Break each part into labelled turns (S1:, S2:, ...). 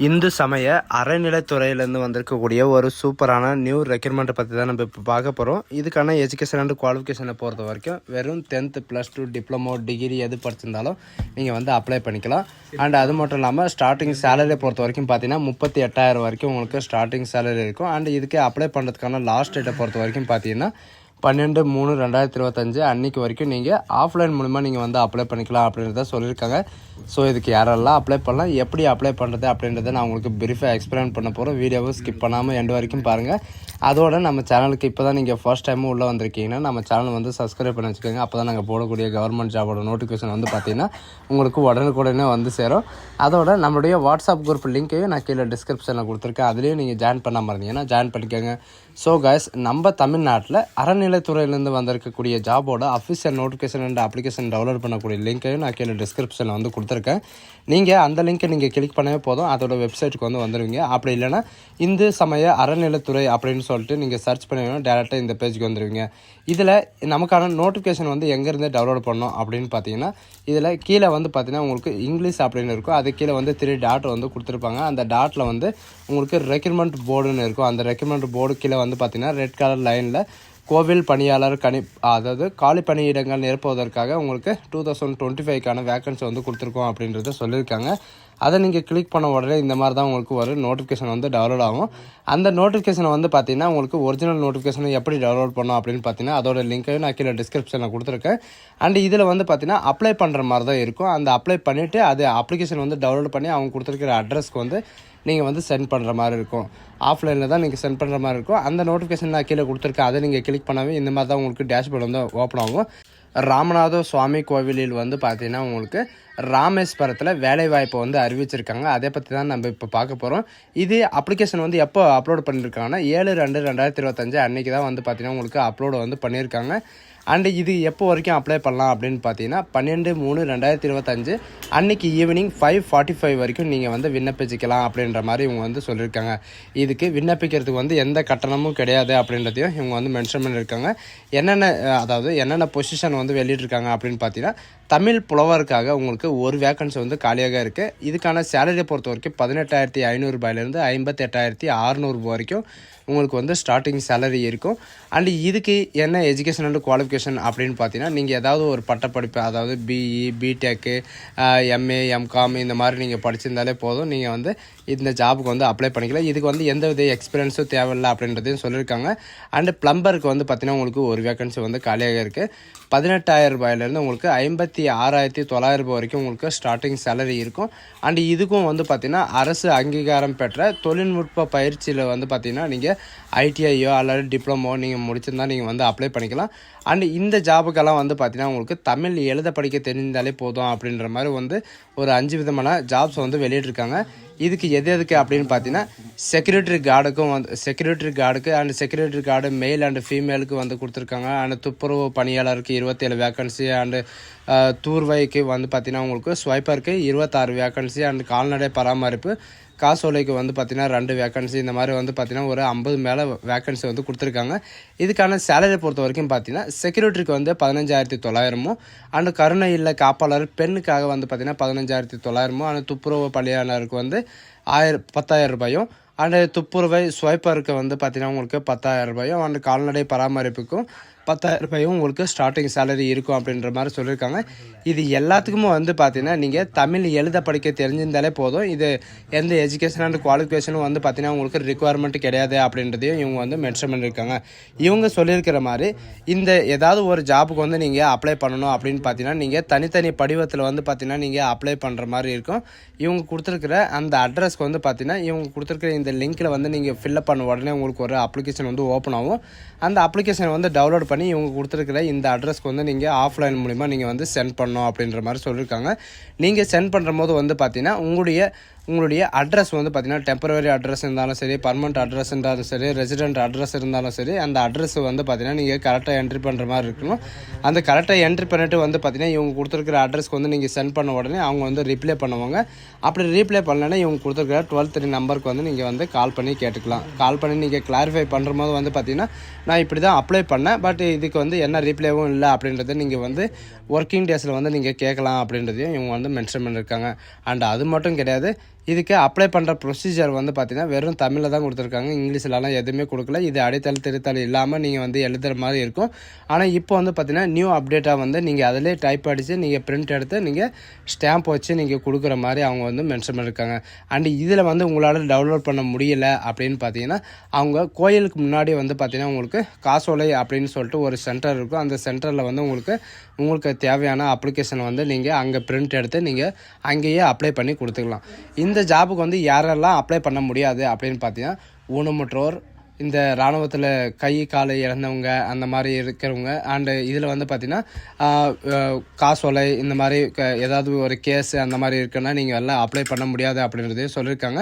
S1: இந்து சமய அறநிலைத்துறையிலேருந்து வந்திருக்கக்கூடிய ஒரு சூப்பரான நியூ ரெக்ரூட்மெண்ட்டை பற்றி தான் நம்ம இப்போ பார்க்க போகிறோம். இதுக்கான எஜுகேஷன் அண்ட் குவாலிஃபிகேஷனை பொறுத்த வரைக்கும் வெறும் 10th +2 டிப்ளமோ டிகிரி எது படிச்சிருந்தாலும் நீங்கள் வந்து அப்ளை பண்ணிக்கலாம். அண்ட் அது மட்டும் இல்லாமல் ஸ்டார்டிங் சேலரியை பொறுத்த வரைக்கும் பார்த்தீங்கன்னா 38,000 வரைக்கும் உங்களுக்கு ஸ்டார்டிங் சேலரி இருக்கும். அண்ட் இதுக்கு அப்ளை பண்ணுறதுக்கான லாஸ்ட் டேட்டை பொறுத்த வரைக்கும் பார்த்தீங்கன்னா 12/3/2025 அன்றைக்கி வரைக்கும் நீங்கள் ஆஃப்லைன் மூலிமா நீங்கள் வந்து அப்ளை பண்ணிக்கலாம் அப்படின்றத சொல்லியிருக்காங்க. ஸோ இதுக்கு யாரெல்லாம் அப்ளை பண்ணலாம், எப்படி அப்ளை பண்ணுறது அப்படின்றத நான் உங்களுக்கு பிரீஃபாக எக்ஸ்பிளைன் பண்ண போகிறோம். வீடியோவை ஸ்கிப் பண்ணாமல் எண்டு வரைக்கும் பாருங்கள். அதோட நம்ம சேனலுக்கு இப்போ தான் நீங்கள் ஃபர்ஸ்ட் டைமும் உள்ளே வந்திருக்கீங்கன்னா நம்ம சேனல் வந்து சப்ஸ்கிரைப் பண்ணி வச்சுக்கோங்க. அப்போ தான் நாங்கள் போடக்கூடிய கவர்மெண்ட் ஜாபோட நோட்டிஃபிகேஷன் வந்து பார்த்திங்கன்னா உங்களுக்கு உடனுக்குடனே வந்து சேரும். அதோட நம்மளுடைய வாட்ஸ்அப் குரூப் லிங்க்கையும் நான் கீழே டிஸ்கிரிப்ஷனில் கொடுத்துருக்கேன். அதுலேயும் நீங்கள் ஜாயின் பண்ணாமல் இருந்தீங்கன்னா ஜாயின் பண்ணிக்கோங்க. ஸோ கைஸ், நம்ம தமிழ்நாட்டில் அறநிலைத்துறையிலேருந்து வந்திருக்கக்கூடிய ஜாபோட official notification and application download பண்ணக்கூடிய லிங்க்கையும் நான் கீழே டிஸ்கிரிப்ஷனில் வந்து கொடுத்துருக்கேன். நீங்கள் அந்த லிங்க்கை நீங்கள் கிளிக் பண்ணவே போதும், அதோட வெப்சைட்டுக்கு வந்து வந்துடுவீங்க. அப்படி இல்லைனா இந்து சமய அறநிலைத்துறை அப்படின்னு சொல்லிட்டு நீங்கள் சர்ச் பண்ணுவீங்கன்னா டேரெக்டாக இந்த பேஜுக்கு வந்துடுவீங்க. இதில் நமக்கான நோட்டிஃபிகேஷன் வந்து எங்கேருந்து டவுன்லோட் பண்ணோம் அப்படின்னு பார்த்தீங்கன்னா இதில் கீழே வந்து பார்த்தீங்கன்னா உங்களுக்கு இங்கிலீஷ் அப்படின்னு இருக்கும். அது கீழே வந்து 3 டாட் வந்து கொடுத்துருப்பாங்க. அந்த டாட்டில் வந்து உங்களுக்கு ரெக்ரூட்மெண்ட் போர்டுன்னு இருக்கும். அந்த ரெக்ரூட்மெண்ட் போர்டு கீழே வந்து பார்த்தீங்கன்னா ரெட் கலர் லைனில் கோவில் பணியாளர் அதாவது காலி பணியிடங்கள் நிரப்புவதற்காக உங்களுக்கு 2025க்கான வேக்கன்சி வந்து கொடுத்துருக்கோம் அப்படின்றத சொல்லியிருக்காங்க. அதை நீங்கள் கிளிக் பண்ண உடனே இந்த மாதிரி தான் உங்களுக்கு ஒரு நோட்டிஃபிகேஷன் வந்து டவுன்லோட் ஆகும். அந்த நோட்டிஃபிகேஷனை வந்து பார்த்தீங்கன்னா உங்களுக்கு ஒரிஜினல் நோட்டிஃபிகேஷனை எப்படி டவுன்லோட் பண்ணோம் அப்படின்னு பார்த்தீங்கன்னா அதோட லிங்க்கையும் நான் கீழே டிஸ்கிரிப்ஷனில் கொடுத்துருக்கேன். அண்ட் இதில் வந்து பார்த்தீங்கன்னா அப்ளை பண்ணுற மாதிரி தான் இருக்கும். அந்த அப்ளை பண்ணிவிட்டு அது அப்ளிகேஷன் வந்து டவுன்லோட் பண்ணி அவங்க கொடுத்துருக்கிற அட்ரஸ்க்கு வந்து நீங்கள் வந்து சென்ட் பண்ணுற மாதிரி இருக்கும். ஆஃப்லைனில் தான் நீங்கள் சென்ட் பண்ணுற மாதிரி இருக்கும். அந்த நோட்டிஃபிகேஷன் நான் கீழே கொடுத்துருக்கேன். அதை நீங்கள் கிளிக் பண்ணாவே இந்த மாதிரி தான் உங்களுக்கு டேஷ்போர்டு வந்து ஓப்பன் ஆகும். ராமநாத சுவாமி கோவிலில் வந்து பார்த்தீங்கன்னா உங்களுக்கு ராமேஸ்வரத்தில் வேலைவாய்ப்பை வந்து அறிவிச்சிருக்காங்க. அதை பற்றி தான் நம்ம இப்போ பார்க்க போகிறோம். இது அப்ளிகேஷன் வந்து எப்போ அப்லோட் பண்ணியிருக்காங்கன்னா 7/2/2025 அன்றைக்கி தான் வந்து பார்த்தீங்கன்னா உங்களுக்கு அப்லோடு வந்து பண்ணியிருக்காங்க. அண்டு இது எப்போ வரைக்கும் அப்ளை பண்ணலாம் அப்படின்னு பார்த்தீங்கன்னா 12/3/2025 அன்றைக்கி ஈவினிங் 5:45 வரைக்கும் நீங்கள் வந்து விண்ணப்பிச்சிக்கலாம் அப்படின்ற மாதிரி இவங்க வந்து சொல்லியிருக்காங்க. இதுக்கு விண்ணப்பிக்கிறதுக்கு வந்து எந்த கட்டணமும் கிடையாது அப்படின்றதையும் இவங்க வந்து மென்ஷன் பண்ணியிருக்காங்க. என்னென்ன பொசிஷன் வந்து வெளியிட்டிருக்காங்க அப்படின்னு பார்த்தீங்கன்னா தமிழ் புலவருக்காக உங்களுக்கு ஒரு வேக்கன்சி வந்து காலியாக இருக்குது. இதுக்கான சேலரியை பொறுத்த வரைக்கும் 18,500 58,600 வரைக்கும் உங்களுக்கு வந்து ஸ்டார்டிங் சேலரி இருக்கும். அண்டு இதுக்கு என்ன எஜுகேஷன் அண்ட் குவாலிஃபிகேஷன் அப்படின்னு பார்த்தீங்கன்னா நீங்கள் ஏதாவது ஒரு பட்டப்படிப்பு, அதாவது பிஇ, பிடெக்கு, எம்ஏ, எம்காம் இந்த மாதிரி நீங்கள் படிச்சிருந்தாலே போதும், நீங்கள் வந்து இந்த ஜாபுக்கு வந்து அப்ளை பண்ணிக்கலாம். இதுக்கு வந்து எந்த வித எக்ஸ்பீரியன்ஸும் தேவையில்லை அப்படின்றதையும் சொல்லியிருக்காங்க. அண்டு ப்ளம்பருக்கு வந்து பார்த்தீங்கன்னா உங்களுக்கு ஒரு வேக்கன்சி வந்து காலியாக இருக்குது. 18,000 உங்களுக்கு 56,900 வரைக்கும் உங்களுக்கு ஸ்டார்டிங் சேலரி இருக்கும். அண்டு இதுக்கும் வந்து பார்த்திங்கன்னா அரசு அங்கீகாரம் பெற்ற தொழில்நுட்ப பயிற்சியில் வந்து பார்த்திங்கன்னா நீங்கள் ஐடிஐயோ அல்லது டிப்ளமோ நீங்கள் முடிச்சிருந்தால் நீங்கள் வந்து அப்ளை பண்ணிக்கலாம். அண்டு இந்த ஜாபுக்கெல்லாம் வந்து பார்த்திங்கன்னா உங்களுக்கு தமிழ் எழுத படிக்க தெரிந்தாலே போதும் அப்படின்ற மாதிரி வந்து ஒரு 5 விதமான ஜாப்ஸ் வந்து வெளியிட்டிருக்காங்க. இதுக்கு எதுக்கு அப்படின்னு பார்த்தீங்கன்னா செக்யூரிட்டி கார்டுக்கு and security guard male and ஃபீமேலுக்கு வந்து கொடுத்துருக்காங்க. அண்ட் துப்புரவு பணியாளருக்கு 27 வேக்கன்சி, அண்டு தூர்வைக்கு வந்து பார்த்திங்கன்னா உங்களுக்கு ஸ்வைப்பருக்கு 26 வேக்கன்சி, அண்டு கால்நடை பராமரிப்பு காசோலைக்கு வந்து பார்த்திங்கன்னா 2 வேக்கன்சி, இந்த மாதிரி வந்து பார்த்திங்கன்னா ஒரு 50 மேலே வேக்கன்சி வந்து கொடுத்துருக்காங்க. இதுக்கான சேலரி பொறுத்த வரைக்கும் பார்த்திங்கன்னா செக்யூரிட்டிக்கு வந்து 15,900 அண்டு கருணை இல்ல காப்பாளர் பெண்ணுக்காக வந்து பார்த்திங்கன்னா 15,900 அண்டு துப்புரவு பணியாளருக்கு வந்து 10,000 அண்டு துப்புரவை ஸ்வைப்பருக்கு வந்து பார்த்திங்கன்னா உங்களுக்கு 10,000 அண்டு கால்நடை பராமரிப்புக்கும் 10,000 உங்களுக்கு ஸ்டார்டிங் சேலரி இருக்கும் அப்படின்ற மாதிரி சொல்லியிருக்காங்க. இது எல்லாத்துக்குமே வந்து பார்த்தீங்கன்னா நீங்கள் தமிழ் எழுத படிக்க தெரிஞ்சிருந்தாலே போதும். இது எந்த எஜுகேஷன் அண்ட் குவாலிஃபிகேஷனும் வந்து பார்த்தீங்கன்னா உங்களுக்கு ரிக்குவயர்மெண்ட் கிடையாது அப்படின்றதையும் இவங்க வந்து மென்ஷன் பண்ணியிருக்காங்க. இவங்க சொல்லியிருக்கிற மாதிரி இந்த ஏதாவது ஒரு ஜாபுக்கு வந்து நீங்கள் அப்ளை பண்ணணும் அப்படின்னு பார்த்தீங்கன்னா நீங்கள் தனித்தனி படிவத்தில் வந்து பார்த்தீங்கன்னா நீங்கள் அப்ளை பண்ணுற மாதிரி இருக்கும். இவங்க கொடுத்துருக்கிற அந்த அட்ரஸ்க்கு வந்து பார்த்தீங்கன்னா இவங்க கொடுத்துருக்கிற இந்த லிங்க்கில் வந்து நீங்கள் ஃபில்அப் பண்ண உடனே உங்களுக்கு ஒரு அப்ளிகேஷன் வந்து ஓப்பன் ஆகும். அந்த அப்ளிகேஷன் வந்து டவுன்லோட் பண்ணி இவங்க கொடுத்துருக்கிற இந்த அட்ரஸ்க்கு வந்து நீங்கள் ஆஃப்லைன் மூலிமா நீங்கள் வந்து சென்ட் பண்ணணும் அப்படின்ற மாதிரி சொல்லியிருக்காங்க. நீங்கள் சென்ட் பண்ணுற போது வந்து பார்த்தீங்கன்னா உங்களுடைய அட்ரஸ் வந்து பார்த்தீங்கன்னா டெம்பரவரி அட்ரஸ் இருந்தாலும் சரி, பர்மனெண்ட் அட்ரஸ் இருந்தாலும் சரி, ரெசிடென்ட் அட்ரஸ் இருந்தாலும் சரி, அந்த அட்ரஸ் வந்து பார்த்தீங்கன்னா நீங்கள் கரெக்டாக என்ட்ரி பண்ணுற மாதிரி இருக்கணும். அந்த கரெக்டாக என்ட்ரி பண்ணிட்டு வந்து பார்த்தீங்கன்னா இவங்க கொடுத்துருக்கிற அட்ரஸ்க்கு வந்து நீங்கள் சென்ட் பண்ண உடனே அவங்க வந்து ரிப்ளை பண்ணுவாங்க. அப்படி ரீப்ளை பண்ணலன்னா இவங்க கொடுத்துருக்கிற 12 நம்பருக்கு வந்து நீங்கள் வந்து கால் பண்ணி கேட்டுக்கலாம். கால் பண்ணி நீங்கள் கிளாரிஃபை பண்ணுற போது வந்து பார்த்தீங்கன்னா நான் இப்படி தான் அப்ளை பண்ணேன், பட் இதுக்கு வந்து என்ன ரீப்ளேவும் இல்லை அப்படின்றத நீங்கள் வந்து ஒர்க்கிங் டேஸில் வந்து நீங்கள் கேட்கலாம் அப்படின்றதையும் இவங்க வந்து மென்ஷன் பண்ணியிருக்காங்க. அண்ட் அது மட்டும் கிடையாது, இதுக்கு அப்ளை பண்ணுற ப்ரொசீஜர் வந்து பார்த்தீங்கன்னா வெறும் தமிழில் தான் கொடுத்துருக்காங்க, இங்கிலீஷ்லலாம் எதுவுமே கொடுக்கல. இது அடித்தல் திருத்தல் இல்லாமல் நீங்கள் வந்து எழுதுகிற மாதிரி இருக்கும். ஆனால் இப்போ வந்து பார்த்தீங்கன்னா நியூ அப்டேட்டாக வந்து நீங்கள் அதிலே டைப் அடித்து நீங்கள் பிரிண்ட் எடுத்து நீங்கள் ஸ்டாம்ப் வச்சு நீங்கள் கொடுக்குற மாதிரி அவங்க வந்து மென்ஷன் பண்ணியிருக்காங்க. அண்ட் இதில் வந்து உங்களால் டவுன்லோட் பண்ண முடியல அப்படின்னு பார்த்தீங்கன்னா அவங்க கோயிலுக்கு முன்னாடி வந்து பார்த்தீங்கன்னா உங்களுக்கு காசோலை அப்படின்னு சொல்லிட்டு ஒரு சென்டர் இருக்கும். அந்த சென்டரில் வந்து உங்களுக்கு தேவையான அப்ளிகேஷனை வந்து நீங்கள் அங்கே பிரிண்ட் எடுத்து நீங்கள் அங்கேயே அப்ளை பண்ணி கொடுத்துக்கலாம். இந்த ஜாபுக்கு வந்து யாரெல்லாம் அப்ளை பண்ண முடியாது அப்படின்னு பார்த்தீங்கன்னா ஊனமுற்றோர், இந்த இராணுவத்தில் கை காலை இழந்தவங்க, அந்த மாதிரி இருக்கிறவங்க. அண்டு இதில் வந்து பார்த்திங்கன்னா காசோலை இந்த மாதிரி ஏதாவது ஒரு கேஸ் அந்த மாதிரி இருக்குன்னா நீங்கள் எல்லாம் அப்ளை பண்ண முடியாது அப்படின்றதையும் சொல்லியிருக்காங்க.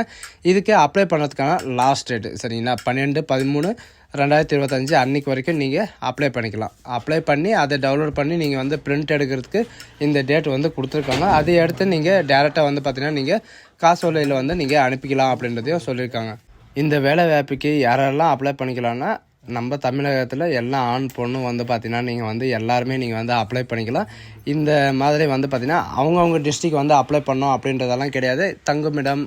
S1: இதுக்கு அப்ளை பண்ணுறதுக்கான லாஸ்ட் டேட்டு சரிங்களா 12/13/2025 அன்றைக்கி வரைக்கும் நீங்கள் அப்ளை பண்ணிக்கலாம். அப்ளை பண்ணி அதை டவுன்லோட் பண்ணி நீங்கள் வந்து பிரிண்ட் எடுக்கிறதுக்கு இந்த டேட் வந்து கொடுத்துருக்காங்க. அதை எடுத்து நீங்கள் டேரெக்டாக வந்து பார்த்திங்கன்னா நீங்கள் காசோலையில் வந்து நீங்கள் அனுப்பிக்கலாம் அப்படின்றதையும் சொல்லியிருக்காங்க. இந்த வேலை வாய்ப்புக்கு யாரெல்லாம் அப்ளை பண்ணிக்கலாம்னா நம்ம தமிழகத்தில் எல்லா ஆண் பொண்ணும் வந்து பார்த்திங்கன்னா நீங்கள் வந்து எல்லாருமே நீங்கள் வந்து அப்ளை பண்ணிக்கலாம். இந்த மாதிரி வந்து பார்த்திங்கன்னா அவங்கவுங்க டிஸ்ட்ரிக் வந்து அப்ளை பண்ணோம் அப்படின்றதெல்லாம் கிடையாது. தங்குமிடம்,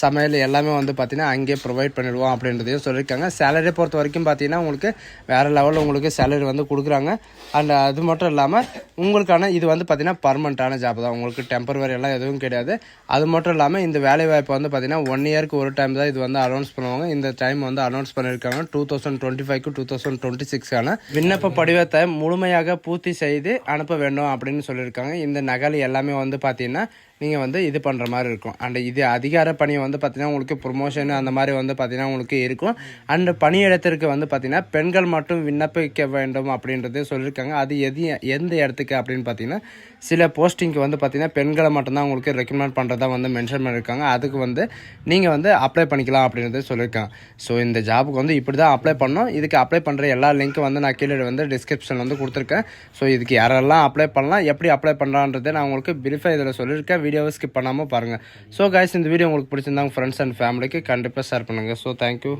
S1: சமையல் எல்லாமே வந்து பார்த்திங்கன்னா அங்கேயே ப்ரொவைட் பண்ணிடுவோம் அப்படின்றதையும் சொல்லியிருக்காங்க. சேலரியை பொறுத்த வரைக்கும் பார்த்திங்கன்னா உங்களுக்கு வேறு லெவலில் உங்களுக்கு சேலரி வந்து கொடுக்குறாங்க. அண்ட் அது மட்டும் இல்லாமல் உங்களுக்கான இது வந்து பார்த்திங்கன்னா பர்மனெண்ட்டான ஜாப் தான், உங்களுக்கு டெம்பரவரி எல்லாம் எதுவும் கிடையாது. அது மட்டும் இல்லாமல் இந்த வேலைவாய்ப்பு வந்து பார்த்திங்கன்னா 1 இயருக்கு ஒரு டைம் தான் இது வந்து அனௌன்ஸ் பண்ணுவாங்க. இந்த டைம் வந்து அனௌன்ஸ் பண்ணியிருக்காங்க 2025 to 2026 விண்ணப்ப படிவத்தை முழுமையாக பூர்த்தி செய்து அனுப்ப வேண்டும் அப்படின்னு சொல்லியிருக்காங்க. இந்த நகல் எல்லாமே வந்து பார்த்திங்கன்னா நீங்கள் வந்து இது பண்ணுற மாதிரி இருக்கும். அண்ட் இது அதிகார பணி வந்து பார்த்திங்கன்னா உங்களுக்கு ப்ரொமோஷன் அந்த மாதிரி வந்து பார்த்திங்கன்னா உங்களுக்கு இருக்கும். அண்டு பணியிடத்திற்கு வந்து பார்த்திங்கன்னா பெண்கள் மட்டும் விண்ணப்பிக்க வேண்டும் அப்படின்றது சொல்லியிருக்காங்க. அது எந்த இடத்துக்கு அப்படின்னு பார்த்திங்கன்னா சில போஸ்டிங்க்கு வந்து பார்த்திங்கன்னா பெண்களை மட்டும்தான் உங்களுக்கு ரெக்கமெண்ட் பண்ணுறதா வந்து மென்ஷன் பண்ணியிருக்காங்க. அதுக்கு வந்து நீங்கள் வந்து அப்ளை பண்ணிக்கலாம் அப்படின்றது சொல்லியிருக்காங்க. ஸோ இந்த ஜாபுக்கு வந்து இப்படி தான் அப்ளை பண்ணோம். இதுக்கு அப்ளை பண்ணுற எல்லா லிங்க்கும் வந்து நான் கீழே வந்து டிஸ்கிரிப்ஷன் வந்து கொடுத்துருக்கேன். ஸோ இதுக்கு யாரெல்லாம் அப்ளை பண்ணலாம், எப்படி அப்ளை பண்ணுறான்றதை நான் உங்களுக்கு பிரிஃபை இதில் சொல்லியிருக்கேன். வீடியோவை ஸ்கிப் பண்ணாமல் பாருங்கள். ஸோ கைஸ், இந்த வீடியோ உங்களுக்கு பிடிச்சிருந்தா உங்கள் ஃப்ரெண்ட்ஸ் அண்ட் ஃபேமிலிக்கு கண்டிப்பாக ஷேர் பண்ணுங்கள். So thank you.